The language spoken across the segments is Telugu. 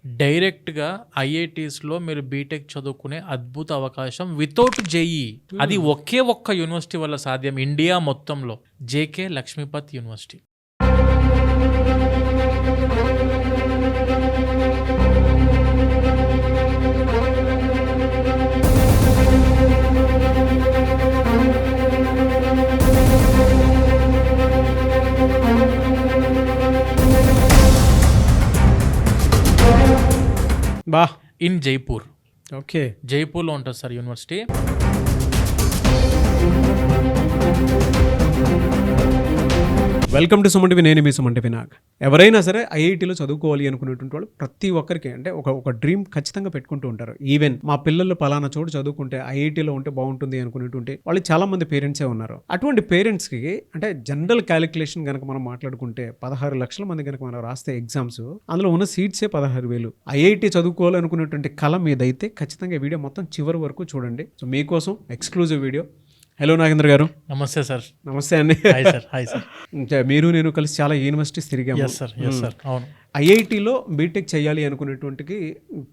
డైరెక్ట్‌గా ఐఐటీస్‌లో మీరు బీటెక్ చదువుకునే అద్భుత అవకాశం వితౌట్ జేఈఈ. అది ఒకే ఒక్క యూనివర్సిటీ వల్ల సాధ్యం ఇండియా మొత్తంలో. JK Lakshmipat university. బా ఇన్ జైపూర్. ఓకే. జైపూర్‌లో ఉంటుంది sir university. Welcome to Suman TV. నేను మీ సుమన్ టీవీ నాగ్. ఎవరైనా సరే ఐఐటీలో చదువుకోవాలి అనుకునేటువంటి వాళ్ళు ప్రతి ఒక్కరికి అంటే ఒక డ్రీమ్ ఖచ్చితంగా పెట్టుకుంటూ ఉంటారు. ఈవెన్ మా పిల్లలు పలానా చోటు చదువుకుంటే ఐఐటీలో ఉంటే బాగుంటుంది అనుకునేటువంటి వాళ్ళు చాలా మంది పేరెంట్సే ఉన్నారు. అటువంటి పేరెంట్స్కి అంటే జనరల్ క్యాలిక్యులేషన్ కనుక మనం మాట్లాడుకుంటే 16 లక్షల మంది కనుక మనం రాస్తే ఎగ్జామ్స్, అందులో ఉన్న సీట్సే 16,000. ఐఐటీ చదువుకోవాలనుకునేటువంటి కళ మీదైతే ఖచ్చితంగా ఈ వీడియో మొత్తం చివరి వరకు చూడండి. సో మీకోసం ఎక్స్క్లూజివ్ వీడియో. హలో నాగేంద్ర గారు. నమస్తే సార్. నమస్తే అండి. Hi sir. Hi sir. మీరు నేను కలిసి చాలా యూనివర్సిటీస్ తిరిగాము. Yes sir. Yes sir. అవును. ఐఐటీలో బీటెక్ చేయాలి అనుకునేటువంటికి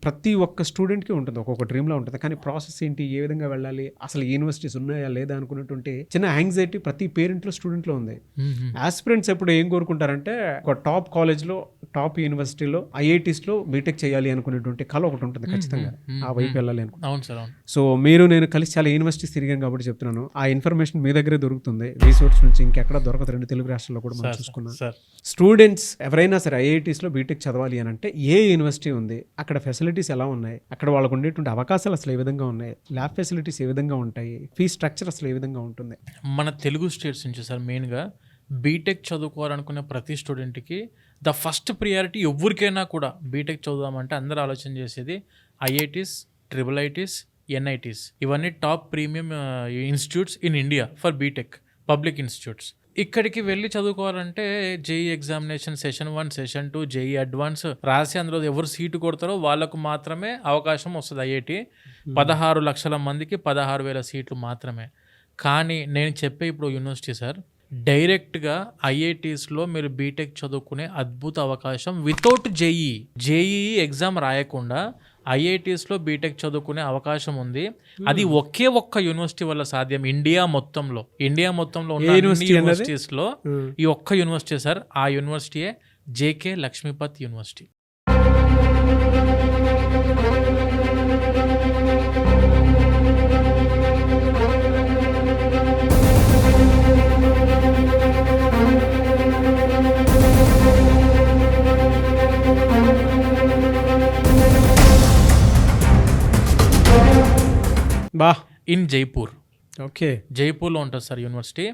ప్రతి ఒక్క స్టూడెంట్కి ఉంటుంది, ఒక్కొక్క డ్రీమ్లో ఉంటుంది. కానీ ప్రాసెస్ ఏంటి, ఏ విధంగా వెళ్ళాలి, అసలు యూనివర్సిటీస్ ఉన్నాయా లేదా అనుకునేటువంటి చిన్న యాంగ్జైటీ ప్రతి పేరెంట్లో స్టూడెంట్లో ఉంది. ఆస్పిరెంట్స్ ఎప్పుడు ఏం కోరుకుంటారంటే ఒక టాప్ కాలేజ్లో టాప్ యూనివర్సిటీలో ఐఐటీస్లో బీటెక్ చేయాలి అనుకునేటువంటి కళ ఒకటి ఉంటుంది, ఖచ్చితంగా ఆ వైపు వెళ్ళాలి అనుకుంటున్నాను. అవును సార్. అవును. సో మీరు నేను కలిసి చాలా యూనివర్సిటీస్ తిరిగాను కాబట్టి చెప్తున్నాను. ఆ ఇన్ఫర్మేషన్ మీ దగ్గరే దొరుకుతుంది, రీసోర్స్ నుంచి ఇంకెక్కడ దొరకదు. 2 తెలుగు రాష్ట్రాల్లో కూడా మనం చూసుకున్నాం. స్టూడెంట్స్ ఎవరైనా సరే ఐఐటీస్లో బీటెక్ చదవాలి అని అంటే ఏ యూనివర్సిటీ ఉంది, అక్కడ ఫెసిలిటీస్ ఎలా ఉన్నాయి, అక్కడ వాళ్ళకు ఉండేటువంటి అవకాశాలు అసలు ఏ విధంగా ఉన్నాయి, ల్యాబ్ ఫెసిలిటీస్ ఏ విధంగా ఉంటాయి, ఫీ స్ట్రక్చర్ అసలు ఏ విధంగా ఉంటుంది. మన తెలుగు స్టేట్స్ నుంచి సార్ మెయిన్గా బీటెక్ చదువుకోవాలనుకునే ప్రతి స్టూడెంట్కి ద ఫస్ట్ ప్రియారిటీ ఎవరికైనా కూడా బీటెక్ చదువుదామంటే అందరూ ఆలోచన చేసేది ఐఐటీస్, ట్రిపుల్ ఐటీస్, ఎన్ఐటీస్. ఇవన్నీ top premium institutes in India for BTech, public institutes. ఇక్కడికి వెళ్ళి చదువుకోవాలంటే JEE examination session 1, session 2, JEE advance రాసి అందులో ఎవరు సీటు కొడతారో వాళ్ళకు మాత్రమే అవకాశం వస్తుంది. ఐఐటి 16 లక్షల మందికి 16,000 సీట్లు మాత్రమే. కానీ నేను చెప్పే ఇప్పుడు యూనివర్సిటీ సార్, డైరెక్ట్గా ఐఐటీస్లో మీరు బీటెక్ చదువుకునే అద్భుత అవకాశం వితౌట్ జేఈఈ ఎగ్జామ్ రాయకుండా ఐఐటీస్లో బీటెక్ చదువుకునే అవకాశం ఉంది. అది ఒకే ఒక్క యూనివర్సిటీ వల్ల సాధ్యం ఇండియా మొత్తంలో. ఉన్న యూనివర్సిటీస్లో ఈ ఒక్క యూనివర్సిటీ సార్, ఆ యూనివర్సిటీయే జేకే లక్ష్మీపత్ యూనివర్సిటీ. బా ఇన్ జైపూర్. ఓకే. జైపూర్లో ఉంటుంది సార్ యూనివర్సిటీ.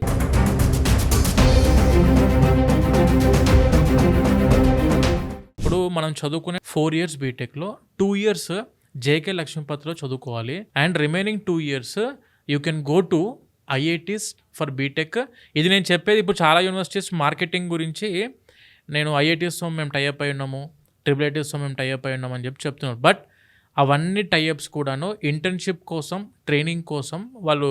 ఇప్పుడు మనం చదువుకునే 4 years బీటెక్లో 2 years జేకే లక్ష్మీపత్లో చదువుకోవాలి. And remaining 2 years you can go to IITs for BTech. ఇది నేను చెప్పేది ఇప్పుడు చాలా యూనివర్సిటీస్ మార్కెటింగ్ గురించి, నేను ఐఐటీస్తో మేము టైఅప్ అయి ఉన్నాము, ట్రిపుల్ ఐటీస్తో మేము టైఅప్ అయి ఉన్నాము అని చెప్తున్నారు. బట్ అవన్నీ టైఅప్స్ కూడాను ఇంటర్న్షిప్ కోసం, ట్రైనింగ్ కోసం, వాళ్ళు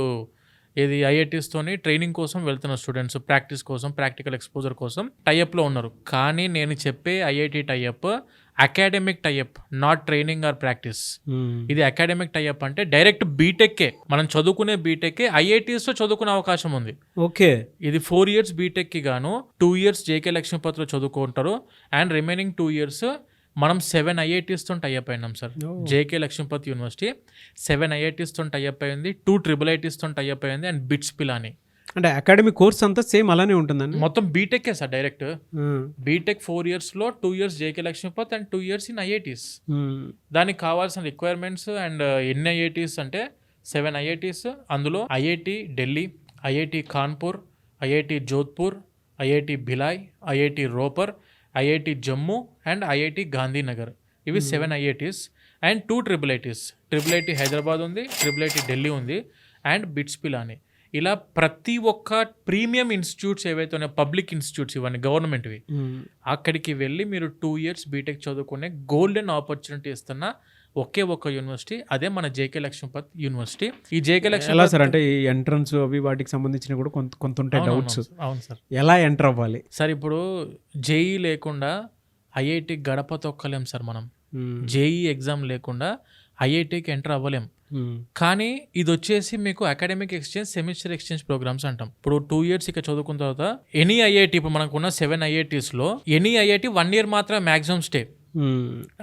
ఇది ఐఐటీస్తోని ట్రైనింగ్ కోసం వెళ్తున్న స్టూడెంట్స్, ప్రాక్టీస్ కోసం, ప్రాక్టికల్ ఎక్స్పోజర్ కోసం టైఅప్లో ఉన్నారు. కానీ నేను చెప్పే IIT tie up academic tie up, not training or practice. ఇది అకాడమిక్ టైఅప్ అంటే డైరెక్ట్ బీటెక్కే, మనం చదువుకునే బీటెక్కే ఐఐటీస్లో చదువుకునే అవకాశం ఉంది. ఓకే. ఇది 4 years బీటెక్కి గాను 2 years జేకే లక్ష్మీపత్లో చదువుకుంటారు. అండ్ రిమైనింగ్ 2 years మనం 7 ఐఐటీస్తో టైఅప్ అయినాం సార్. జేకే లక్ష్మీపత్ యూనివర్సిటీ 7 ఐఐటీస్తో టైఅప్ అయింది, 2 ట్రిపుల్ ఐటీస్తో టైఅప్ అయింది, అండ్ బిట్స్ పిలాని. అంటే అకాడమిక్ కోర్స్ అంతా సేమ్ అలానే ఉంటుందండి మొత్తం బీటెక్కే సార్. డైరెక్ట్ బీటెక్ 4 yearsలో 2 years JK Lakshmipat and 2 years in IITs. దానికి కావాల్సిన రిక్వైర్మెంట్స్ అండ్ ఎన్ని ఐఐటీస్ అంటే 7 ఐఐటీస్. అందులో IIT Delhi, IIT Kanpur, IIT Jodhpur, IIT Bhilai, IIT Ropar, IIT Jammu and IIT Gandhinagar. ఇవి 7 IITs and 2 triple ITs. Triple IT Hyderabad ఉంది, ట్రిపుల్ ఐటీ ఢిల్లీ ఉంది, అండ్ బిట్స్ పిలాని. ఇలా ప్రతి ఒక్క ప్రీమియం ఇన్స్టిట్యూట్స్ ఏవైతే ఉన్నాయో, పబ్లిక్ ఇన్స్టిట్యూట్స్ ఇవన్నీ గవర్నమెంట్వి, అక్కడికి వెళ్ళి మీరు 2 years బీటెక్ చదువుకునే గోల్డెన్ ఆపర్చునిటీ ఇస్తున్న ఒకే ఒక్క యూనివర్సిటీ, అదే మన జేకే లక్ష్మీపత్ యూనివర్సిటీ. ఈ జేకే లక్ష్మీపత్ సార్ అంటే ఈ ఎంట్రన్స్ అవి వాటికి సంబంధించిన కూడా కొంత ఉంటాయి డౌట్స్. అవును సార్. ఎలా ఎంటర్ అవ్వాలి సార్? ఇప్పుడు జేఈ లేకుండా ఐఐటి గడప తొక్కలేం సార్ మనం. జేఈ ఎగ్జామ్ లేకుండా ఐఐటీకి ఎంటర్ అవ్వలేం. కానీ ఇది వచ్చేసి మీకు academic exchange, semester exchange programmes అంటాం. ఇప్పుడు 2 years ఇక్కడ చదువుకున్న తర్వాత ఎనీ ఐఐటి, ఇప్పుడు మనకున్న 7 IITsలో ఎనీ ఐఐటి 1 year మాత్రమే మ్యాక్సిమం స్టే.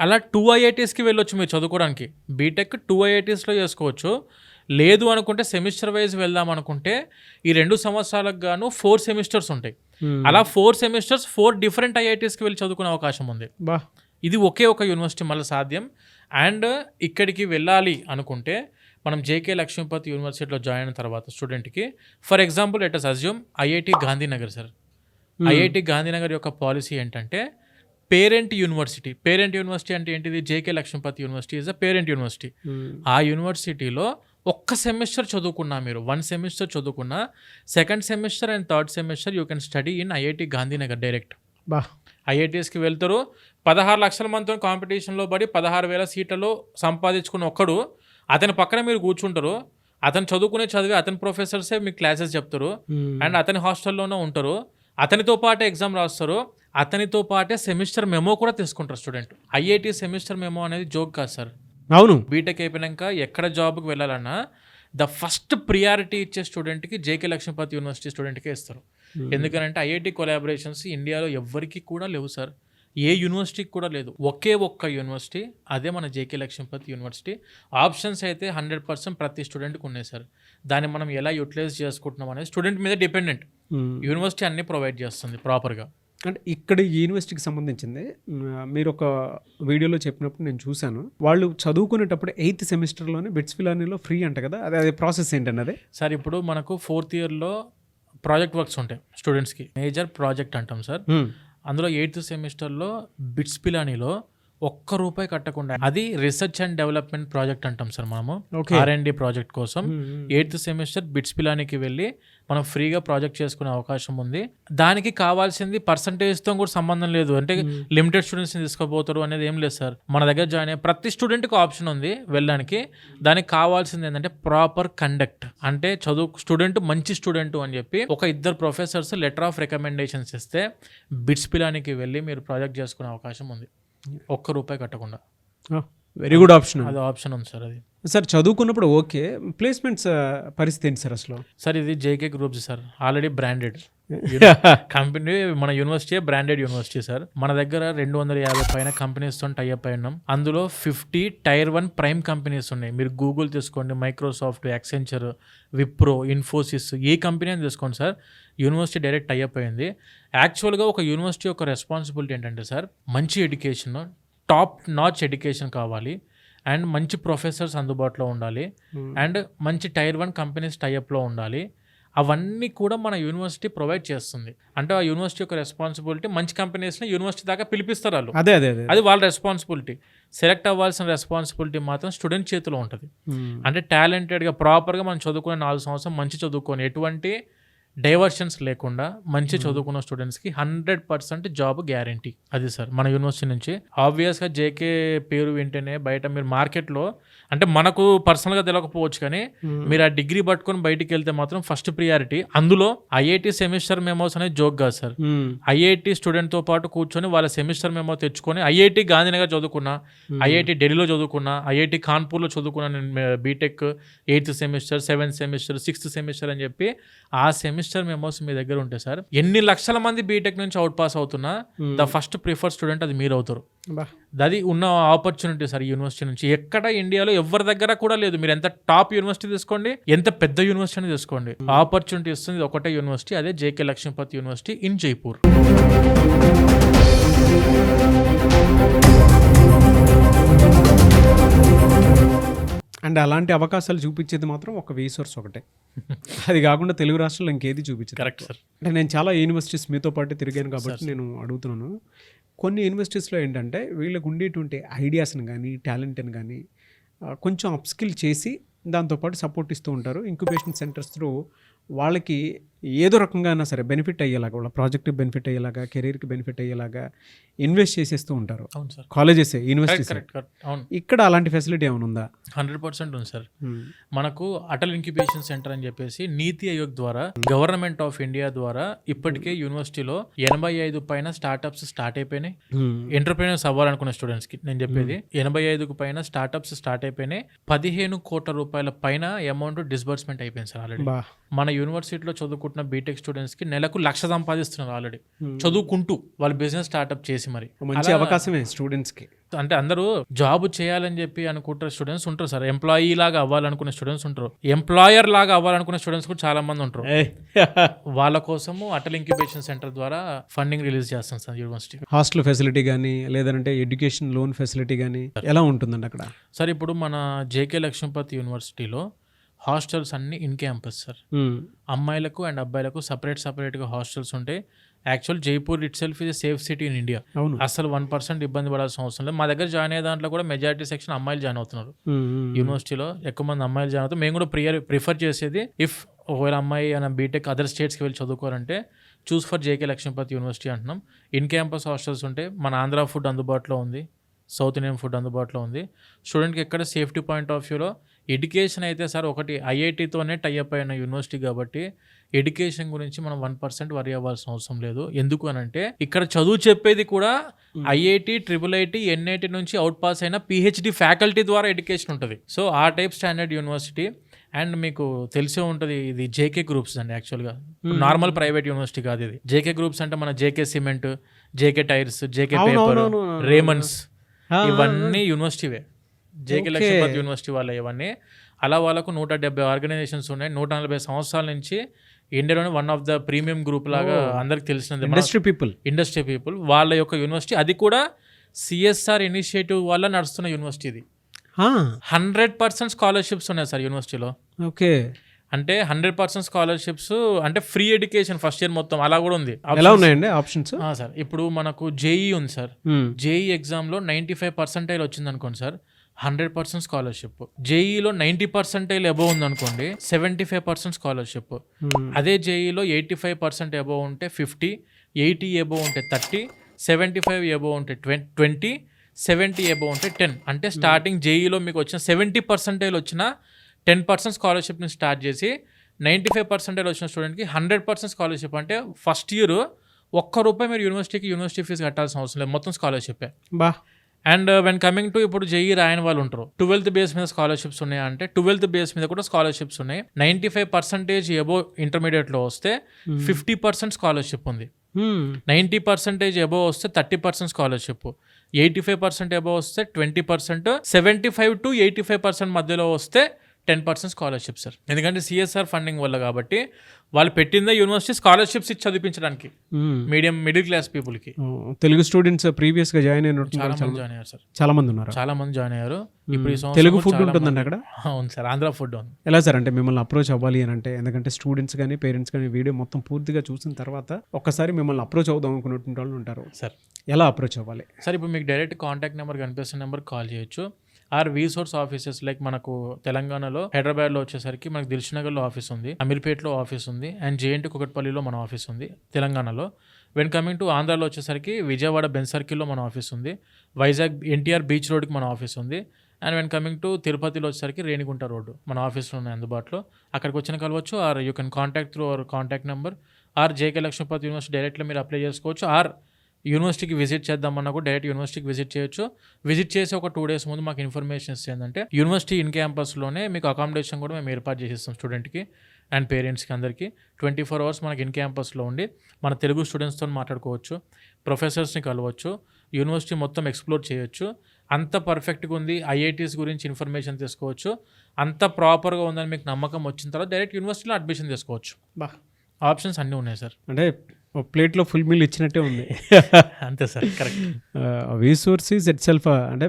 అలా 2 IITsకి వెళ్ళొచ్చు మీరు చదువుకోవడానికి. బీటెక్ 2 IITsలో చేసుకోవచ్చు. లేదు అనుకుంటే సెమిస్టర్ వైజ్ వెళ్దాం అనుకుంటే ఈ 2 సంవత్సరాలకు గాను 4 semesters ఉంటాయి. అలా 4 semesters 4 different IITsకి వెళ్ళి చదువుకునే అవకాశం ఉంది. ఇది ఒకే ఒక యూనివర్సిటీ మళ్ళీ సాధ్యం. అండ్ ఇక్కడికి వెళ్ళాలి అనుకుంటే మనం జేకే లక్ష్మీపతి యూనివర్సిటీలో జాయిన్ అయిన తర్వాత స్టూడెంట్కి, for example let us assume IIT Gandhinagar sir. IIT Gandhinagar యొక్క పాలసీ ఏంటంటే పేరెంట్ యూనివర్సిటీ. పేరెంట్ యూనివర్సిటీ అంటే ఏంటిది? JK Lakshmipati university is a parent university. ఆ యూనివర్సిటీలో ఒక్క సెమిస్టర్ చదువుకున్నా, మీరు 1 semester చదువుకున్నా, 2nd semester and 3rd semester you can study in IIT Gandhinagar direct. ఐఐటీస్కి వెళ్తారు. 16 లక్షల మందితో కాంపిటీషన్లో పడి 16,000 సీట్లలో సంపాదించుకున్న ఒక్కడు, అతని పక్కన మీరు కూర్చుంటారు. అతను చదువుకునే చదివి అతని ప్రొఫెసర్సే మీకు క్లాసెస్ చెప్తారు అండ్ అతని హాస్టల్లోనే ఉంటారు. అతనితో పాటే ఎగ్జామ్ రాస్తారు. అతనితో పాటే సెమిస్టర్ మెమో కూడా తీసుకుంటారు స్టూడెంట్. ఐఐటి సెమిస్టర్ మెమో అనేది జోక్ కాదు సార్. అవును. బీటెక్ అయిపోయాక ఎక్కడ జాబ్కి వెళ్ళాలన్నా ద ఫస్ట్ ప్రియారిటీ ఇచ్చే స్టూడెంట్కి జేకే లక్ష్మీపతి యూనివర్సిటీ స్టూడెంట్కే ఇస్తారు. ఎందుకంటే ఐఐటి కొలాబరేషన్స్ ఇండియాలో ఎవ్వరికి కూడా లేవు సార్. ఏ యూనివర్సిటీకి కూడా లేదు. ఒకే ఒక్క యూనివర్సిటీ, అదే మన జేకే లక్ష్మీపతి యూనివర్సిటీ. ఆప్షన్స్ అయితే 100% ప్రతి స్టూడెంట్కి ఉన్నాయి సార్. దాన్ని మనం ఎలా యూటిలైజ్ చేసుకుంటున్నాం అనేది స్టూడెంట్ మీద డిపెండెంట్. యూనివర్సిటీ అన్ని ప్రొవైడ్ చేస్తుంది ప్రాపర్గా. అంటే ఇక్కడ ఈ యూనివర్సిటీకి సంబంధించింది మీరు ఒక వీడియోలో చెప్పినప్పుడు నేను చూశాను. వాళ్ళు చదువుకునేటప్పుడు 8th సెమిస్టర్లోనే బిట్స్ పిలానీలో ఫ్రీ అంట కదా, అదే ప్రాసెస్ ఏంటండి అదే సార్? ఇప్పుడు మనకు 4th yearలో ప్రాజెక్ట్ వర్క్స్ ఉంటాయి స్టూడెంట్స్కి, మేజర్ ప్రాజెక్ట్ అంటాం సార్. అందులో 8th సెమిస్టర్లో బిట్స్ పిలానీలో ₹1 కట్టకుండా, అది రీసెర్చ్ అండ్ డెవలప్మెంట్ ప్రాజెక్ట్ అంటాం సార్. మనము R&D ప్రాజెక్ట్ కోసం 8th సెమిస్టర్ బిట్స్ పిలానీకి వెళ్ళి మనం ఫ్రీగా ప్రాజెక్ట్ చేసుకునే అవకాశం ఉంది. దానికి కావాల్సింది పర్సంటేజ్తో కూడా సంబంధం లేదు. అంటే లిమిటెడ్ స్టూడెంట్స్ని తీసుకోబోతారు అనేది ఏం లేదు సార్. మన దగ్గర జాయిన్ అయ్యే ప్రతి స్టూడెంట్కి ఆప్షన్ ఉంది వెళ్ళడానికి. దానికి కావాల్సింది ఏంటంటే ప్రాపర్ కండక్ట్. అంటే స్టూడెంట్ మంచి స్టూడెంట్ అని చెప్పి ఒక 2 professors లెటర్ ఆఫ్ రికమెండేషన్స్ ఇస్తే బిట్స్ పిలానీకి వెళ్ళి మీరు ప్రాజెక్ట్ చేసుకునే అవకాశం ఉంది ₹1 కట్టకుండా. Very good option. అది ఆప్షన్ ఉంది సార్. అది సార్ చదువుకున్నప్పుడు ఓకే, ప్లేస్మెంట్స్ పరిస్థితి ఏంటి సార్ అసలు? సార్ ఇది JK groups sir, already branded company. మన యూనివర్సిటీ బ్రాండెడ్ యూనివర్సిటీ సార్. మన దగ్గర 250 పైన కంపెనీస్తో టైఅప్ అయి ఉన్నాం. అందులో 50 Tier 1 ప్రైమ్ కంపెనీస్ ఉన్నాయి. మీరు గూగుల్ తీసుకోండి, మైక్రోసాఫ్ట్, యాక్సెంచర్, విప్రో, ఇన్ఫోసిస్, ఏ కంపెనీ అని తీసుకోండి సార్. యూనివర్సిటీ డైరెక్ట్ టైఅప్ అయింది. యాక్చువల్గా ఒక యూనివర్సిటీ యొక్క రెస్పాన్సిబిలిటీ ఏంటంటే సార్, మంచి ఎడ్యుకేషన్, టాప్ నాచ్ ఎడ్యుకేషన్ కావాలి అండ్ మంచి ప్రొఫెసర్స్ అందుబాటులో ఉండాలి అండ్ మంచి Tier 1 కంపెనీస్ టైఅప్లో ఉండాలి. అవన్నీ కూడా మన యూనివర్సిటీ ప్రొవైడ్ చేస్తుంది. అంటే ఆ యూనివర్సిటీ యొక్క రెస్పాన్సిబిలిటీ మంచి కంపెనీస్ని యూనివర్సిటీ దాకా పిలిపిస్తారు వాళ్ళు. అదే అది వాళ్ళ రెస్పాన్సిబిలిటీ. సెలెక్ట్ అవ్వాల్సిన రెస్పాన్సిబిలిటీ మాత్రం స్టూడెంట్ చేతిలో ఉంటుంది. అంటే టాలెంటెడ్గా ప్రాపర్గా మనం చదువుకునే 4 సంవత్సరం మంచి చదువుకొని ఎటువంటి డైవర్షన్స్ లేకుండా మంచి చదువుకున్న స్టూడెంట్స్కి 100% జాబ్ గ్యారంటీ. అది సార్ మన యూనివర్సిటీ నుంచి. ఆబ్వియస్గా జేకే పేరు వింటేనే బయట మీరు మార్కెట్లో, అంటే మనకు పర్సనల్గా తెలియకపోవచ్చు కానీ మీరు ఆ డిగ్రీ పట్టుకొని బయటికి వెళ్తే మాత్రం ఫస్ట్ ప్రియారిటీ. అందులో ఐఐటి సెమిస్టర్ మెమోస్ అనేది జోక్ కాదు సార్. ఐఐటి స్టూడెంట్తో పాటు కూర్చొని వాళ్ళ సెమిస్టర్ మెమో తెచ్చుకొని ఐఐటి గాంధీనగర్ చదువుకున్నా, ఐఐటి ఢిల్లీలో చదువుకున్నా, ఐఐటి కాన్పూర్లో చదువుకున్నా నేను BTech 8th semester, 7th semester, 6th semester అని చెప్పి ఆ సెమిస్టర్ మెమోస్ మీ దగ్గర ఉంటాయి సార్. ఎన్ని లక్షల మంది బీటెక్ నుంచి అవుట్ పాస్ అవుతున్నా ద ఫస్ట్ ప్రిఫర్ స్టూడెంట్ అది మీరు అవుతారు. అది ఉన్న ఆపర్చునిటీ సార్ ఈ యూనివర్సిటీ నుంచి. ఎక్కడ ఇండియాలో ఎవరి దగ్గర కూడా లేదు. మీరు ఎంత టాప్ యూనివర్సిటీ తీసుకోండి, ఎంత పెద్ద యూనివర్సిటీ అని తీసుకోండి, ఆపర్చునిటీ ఇస్తుంది ఒకటే యూనివర్సిటీ, అదే JK Lakshmipati university in Jaipur. And అలాంటి అవకాశాలు చూపించేది మాత్రం ఒక రీసోర్స్ ఒకటే. అది కాకుండా తెలుగు రాష్ట్రాల్లో ఇంకేది చూపించదు. Correct sir. అంటే నేను చాలా యూనివర్సిటీస్ మీతో పాటు తిరిగాను కాబట్టి నేను అడుగుతున్నాను. కొన్ని యూనివర్సిటీస్లో ఏంటంటే వీళ్ళకు ఉండేటువంటి ఐడియాస్ని కానీ టాలెంట్ని కానీ కొంచెం అప్స్కిల్ చేసి దాంతోపాటు సపోర్ట్ ఇస్తూ ఉంటారు. ఇంక్యుబేషన్ సెంటర్స్ త్రూ వాళ్ళకి ఏదో రకంగా అయినా సరే బెనిఫిట్ అయ్యేలాగా, వాళ్ళ ప్రాజెక్ట్కి బెనిఫిట్ అయ్యేలాగా, కెరీర్కి బెనిఫిట్ అయ్యేలాగా ఇన్వెస్ట్ చేసేస్తూ ఉంటారు అవును sir, colleges, universities. Correct correct, అవును, ఇక్కడ అలాంటి ఫెసిలిటీ ఏమైనా ఉందా? 100% ఉంది సార్. మనకు అటల్ ఇంక్యుబేషన్ సెంటర్ అని చెప్పేసి నీతి ఆయోగ్ ద్వారా, గవర్నమెంట్ ఆఫ్ ఇండియా ద్వారా ఇప్పటికే యూనివర్సిటీలో 85 పైన స్టార్ట్అప్స్ స్టార్ట్ అయిపోయినాయి. ఎంటర్ప్రీనర్స్ అవ్వాలనుకున్న స్టూడెంట్స్ కి నేను చెప్పేది 85కు పైన స్టార్ట్అప్స్ స్టార్ట్ అయిపోయినాయి. 15 కోట్ల రూపాయల పైన అమౌంట్ డిస్బర్స్మెంట్ అయిపోయింది సార్ ఆల్రెడీ. బా, మన యూనివర్సిటీలో చదువుకుంటున్న బీటెక్ స్టూడెంట్స్ కి నెలకు 1,00,000 సంపాదిస్తున్నారు ఆల్రెడీ చదువుకుంటూ, వాళ్ళు బిజినెస్ స్టార్ట్అప్ చేసి. మరి మంచి అవకాశమే స్టూడెంట్స్కి. అంటే అందరూ జాబ్ చేయాలని చెప్పి అనుకుంటారు స్టూడెంట్స్ ఉంటారు సార్, ఎంప్లాయీ లాగా అవ్వాలనుకునే స్టూడెంట్స్ ఉంటారు, ఎంప్లాయర్ లాగా అవ్వాలనుకునే స్టూడెంట్స్ కూడా చాలా మంది ఉంటారు. వాళ్ళ కోసము అటల్ ఇంక్యుబేషన్ సెంటర్ ద్వారా ఫండింగ్ రిలీజ్ చేస్తాం సార్ యూనివర్సిటీ. హాస్టల్ ఫెసిలిటీ కానీ లేదంటే ఎడ్యుకేషన్ లోన్ ఫెసిలిటీ కానీ ఎలా ఉంటుందండి అక్కడ? సార్ ఇప్పుడు మన జేకే లక్ష్మీపతి యూనివర్సిటీలో హాస్టల్స్ అన్ని ఇన్ క్యాంపస్ సార్. అమ్మాయిలకు అండ్ అబ్బాయిలకు సపరేట్గా హాస్టల్స్ ఉంటాయి. Actual Jaipur it self is safe city in India. అసలు 1% ఇబ్బంది పడాల్సిన అవసరం లేదు. మా దగ్గర జాయిన్ అయ్యే దాంట్లో కూడా మెజారిటీ సెక్షన్ అమ్మాయిలు జాయిన్ అవుతున్నారు. యూనివర్సిటీలో ఎక్కువ మంది అమ్మాయిలు జాయిన్ అవుతారు. మేము కూడా ప్రిఫర్ చేసేది, ఇఫ్ ఒకవేళ అమ్మాయి అని బీటెక్ అదర్ స్టేట్స్కి వెళ్ళి చదువుకోవాలంటే choose for JK Lakshmipati university అంటున్నాం. ఇన్ క్యాంపస్ హాస్టల్స్ ఉంటాయి. మన ఆంధ్ర ఫుడ్ అందుబాటులో ఉంది, సౌత్ ఇండియన్ ఫుడ్ అందుబాటులో ఉంది. స్టూడెంట్కి ఎక్కడ సేఫ్టీ పాయింట్ ఆఫ్ వ్యూలో ఎడ్యుకేషన్ అయితే సార్, ఒకటి ఐఐటీతోనే టైఅప్ అయిన యూనివర్సిటీ కాబట్టి ఎడ్యుకేషన్ గురించి మనం 1% వరి అవ్వాల్సిన అవసరం లేదు. ఎందుకు అని అంటే ఇక్కడ చదువు చెప్పేది కూడా ఐఐటి, ట్రిపుల్ ఎన్ఐటి నుంచి అవుట్ పాస్ అయిన పిహెచ్డి ఫ్యాకల్టీ ద్వారా ఎడ్యుకేషన్ ఉంటుంది. సో ఆ టైప్ స్టాండర్డ్ యూనివర్సిటీ. అండ్ మీకు తెలిసే ఉంటుంది, ఇది జేకే గ్రూప్స్ అండి. యాక్చువల్గా నార్మల్ ప్రైవేట్ యూనివర్సిటీ కాదు ఇది. జేకే గ్రూప్స్ అంటే మన JK cement, JK tyres, JK paper, రేమన్స్, ఇవన్నీ యూనివర్సిటీవే. జేకే లక్ష్మీపతి యూనివర్సిటీ వాళ్ళ ఇవన్నీ. అలా వాళ్ళకు 170 ఆర్గనైజేషన్స్ ఉన్నాయి. 140 సంవత్సరాల నుంచి ఇండియాలోనే one of the premium group లాగా అందరికి తెలిసినది ఇండస్ట్రీ పీపుల్ వాళ్ళ యొక్క యూనివర్సిటీ. అది కూడా సిఎస్ఆర్ ఇనిషియేటివ్ వల్ల నడుస్తున్న యూనివర్సిటీ ఇది. 100% స్కాలర్షిప్స్ ఉన్నాయి సార్ యూనివర్సిటీలో. ఓకే, అంటే 100% స్కాలర్షిప్స్ అంటే ఫ్రీ ఎడ్యుకేషన్ ఫస్ట్ ఇయర్ మొత్తం. అలా కూడా ఉంది. ఎలా ఉన్నాయండి ఆప్షన్స్? సార్ ఇప్పుడు మనకు జేఈ ఉంది సార్. జేఈ ఎగ్జామ్లో 95% వచ్చింది అనుకోండి సార్, 100% స్కాలర్షిప్. జేఈలో 90% అబోవ్ ఉంది అనుకోండి, 75% స్కాలర్షిప్. అదే జేఈలో 85% అబోవ్ ఉంటే 50, 80 అబోవ్ ఉంటే 30, 75 అబోవ్ ఉంటే 20, 70 అబోవ్ ఉంటే 10. అంటే స్టార్టింగ్ జేఈలో మీకు వచ్చిన 70% వచ్చిన 10% స్కాలర్షిప్ని స్టార్ట్ చేసి 95% వచ్చిన స్టూడెంట్కి 100% స్కాలర్షిప్. అంటే ఫస్ట్ ఇయర్ ₹1 మీరు యూనివర్సిటీ ఫీజు కట్టాల్సిన అవసరం లేదు, మొత్తం స్కాలర్షిప్పే. బా. అండ్ వెన్ కమింగ్ టు ఇప్పుడు జేఈ రాయని వాళ్ళు ఉంటారు, 12th బేస్ మీద స్కాలర్షిప్స్ ఉన్నాయి అంటే 12th బేస్ మీద కూడా స్కాలర్షిప్స్ ఉన్నాయి. 95% అబోవ్ ఇంటర్మీడియట్లో వస్తే 50% స్కాలర్షిప్ ఉంది. 90% అబోవ్ వస్తే 30% స్కాలర్షిప్. 85% అబోవ్ వస్తే 20%. 75 to 85% మధ్యలో వస్తే 10% స్కాలర్షిప్ సార్. ఎందుకంటే సిఎస్ఆర్ ఫండింగ్ వల్ల కాబట్టి వాళ్ళు పెట్టిందే యూనివర్సిటీ స్కాలర్షిప్స్ ఇచ్చి చదివించడానికి మిడిల్ క్లాస్ పీపుల్ కి. తెలుగు స్టూడెంట్స్ ప్రీవియస్ గా జాయిన్ అయిన చాలా మంది జాయిన్ అయ్యారు సార్. చాలా మంది ఉన్నారు. చాలా మంది జాయిన్ అయ్యారు. ఇప్పుడు తెలుగు ఫుడ్ ఉంటుందండి అక్కడ? అవును సార్, ఆంధ్ర ఫుడ్ ఉంది. ఎలా సార్ అంటే మిమ్మల్ని అప్రోచ్ అవ్వాలి అని అంటే, ఎందుకంటే స్టూడెంట్స్ కానీ పేరెంట్స్ కానీ వీడియో మొత్తం పూర్తిగా చూసిన తర్వాత ఒక్కసారి మిమ్మల్ని అప్రోచ్ అవుదాం అనుకున్నటువంటి వాళ్ళు ఉంటారు సార్, ఎలా అప్రోచ్ అవ్వాలి సార్? ఇప్పుడు మీకు డైరెక్ట్ కాంటాక్ట్ నెంబర్ కనిపిస్తున్న నెంబర్ కాల్ చేయొచ్చు. ఆర్ రీసోర్స్ ఆఫీసెస్ లైక్ మనకు తెలంగాణలో హైదరాబాద్లో వచ్చేసరికి మనకు దిల్సుఖ్నగర్లో ఆఫీస్ ఉంది, అమీర్పేట్లో ఆఫీస్ ఉంది, అండ్ జేఎన్టీ కుకట్పల్లిలో మన ఆఫీస్ ఉంది తెలంగాణలో. వెన్ కమింగ్ టు ఆంధ్రాలో వచ్చేసరికి విజయవాడ బెన్ సర్కిల్లో మన ఆఫీస్ ఉంది, వైజాగ్ ఎన్టీఆర్ బీచ్ రోడ్కి మన ఆఫీస్ ఉంది, అండ్ వెన్ కమింగ్ టు తిరుపతిలో వచ్చేసరికి రేణిగుంట రోడ్డు మన ఆఫీస్లో ఉన్నాయి అందుబాటులో. అక్కడికి వచ్చిన కలవచ్చు. Or you can contact through our contact number. Or JK Lakshmipati university డైరెక్ట్లో మీరు అప్లై చేసుకోవచ్చు. ఆర్ యూనివర్సిటీకి విజిట్ చేద్దామన్నా కూడా డైరెక్ట్ యూనివర్సిటీకి విజిట్ చేయొచ్చు. విజిట్ చేసి ఒక 2 days ముందు మాకు ఇన్ఫర్మేషన్ ఇస్తే ఏంటంటే యూనివర్సిటీ ఇన్ క్యాంపస్లోనే మీకు అకామిడేషన్ కూడా మేము ఏర్పాటు చేసిస్తాం స్టూడెంట్కి అండ్ పేరెంట్స్కి అందరికీ. 24 hours మనకి ఇన్ క్యాంపస్లో ఉండి మన తెలుగు స్టూడెంట్స్తో మాట్లాడుకోవచ్చు, ప్రొఫెసర్స్ని కలవచ్చు, యూనివర్సిటీ మొత్తం ఎక్స్ప్లోర్ చేయొచ్చు. అంత పర్ఫెక్ట్గా ఉంది, ఐఐటీస్ గురించి ఇన్ఫర్మేషన్ తీసుకోవచ్చు. అంత ప్రాపర్గా ఉందని మీకు నమ్మకం వచ్చిన తర్వాత డైరెక్ట్ యూనివర్సిటీలో అడ్మిషన్ తీసుకోవచ్చు. ఆప్షన్స్ అన్నీ ఉన్నాయి సార్. అంటే ప్లేట్లో ఫుల్ మీల్ ఇచ్చినట్టే ఉంది. అంతే sir, correct. Resources it self అంటే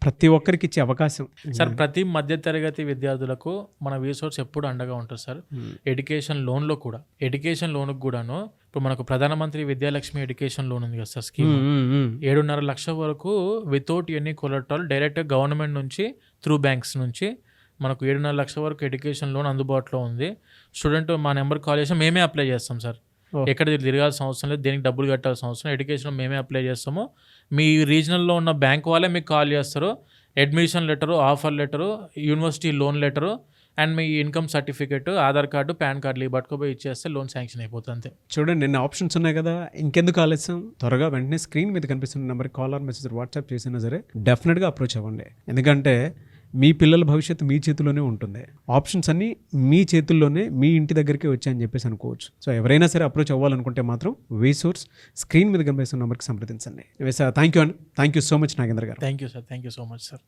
ప్రతి ఒక్కరికి ఇచ్చే అవకాశం సార్. ప్రతి మధ్యతరగతి విద్యార్థులకు మన రీసోర్స్ ఎప్పుడు అండగా ఉంటుంది సార్. ఎడ్యుకేషన్ లోన్లో కూడా, ఎడ్యుకేషన్ లోన్కి కూడాను ఇప్పుడు మనకు ప్రధానమంత్రి విద్యాలక్ష్మి ఎడ్యుకేషన్ లోన్ ఉంది కదా సార్, స్కీమ్ 7.5 లక్షల వరకు వితౌట్ ఎనీ కొలెటరల్ డైరెక్ట్గా గవర్నమెంట్ నుంచి త్రూ బ్యాంక్స్ నుంచి మనకు 7.5 లక్షల వరకు ఎడ్యుకేషన్ లోన్ అందుబాటులో ఉంది. స్టూడెంట్ మా నెంబర్ కాల్ చేసి మేమే అప్లై చేస్తాం సార్. Oh. ఎక్కడ తిరగాల్సిన అవసరం లేదు, దేనికి డబ్బులు కట్టాల్సిన అవసరం. ఎడ్యుకేషన్ మేమే అప్లై చేస్తాము. మీ రీజనల్లో ఉన్న బ్యాంక్ వాళ్ళే మీకు కాల్ చేస్తారు. Admission letter, offer letter, university loan letter and me income certificate, Aadhaar card, pan కార్డులు పట్టుకుపోయి ఇచ్చేస్తే లోన్ శాంక్షన్ అయిపోతుంది అంతే. చూడండి, నిన్న ఆప్షన్స్ ఉన్నాయి కదా, ఇంకెందుకు ఆలస్యం, త్వరగా వెంటనే స్క్రీన్ మీద కనిపిస్తున్న నెంబర్కి కాల్ ఆర్ మెసేజ్ వాట్సాప్ చేసినా సరే డెఫినెట్గా అప్రోచ్ అవ్వండి. ఎందుకంటే మీ పిల్లల భవిష్యత్తు మీ చేతిలోనే ఉంటుంది. ఆప్షన్స్ అన్నీ మీ చేతుల్లోనే, మీ ఇంటి దగ్గరికి వచ్చాయని చెప్పేసి అనుకోవచ్చు. సో ఎవరైనా సరే అప్రోచ్ అవ్వాలనుకుంటే మాత్రం వేసోర్స్ స్క్రీన్ మీద కనిపిస్తున్న నెంబర్కి సంప్రదించండి. థ్యాంక్ యూ అండి, thank you so much Nagendra garu. Thank you sir, thank you so much sir.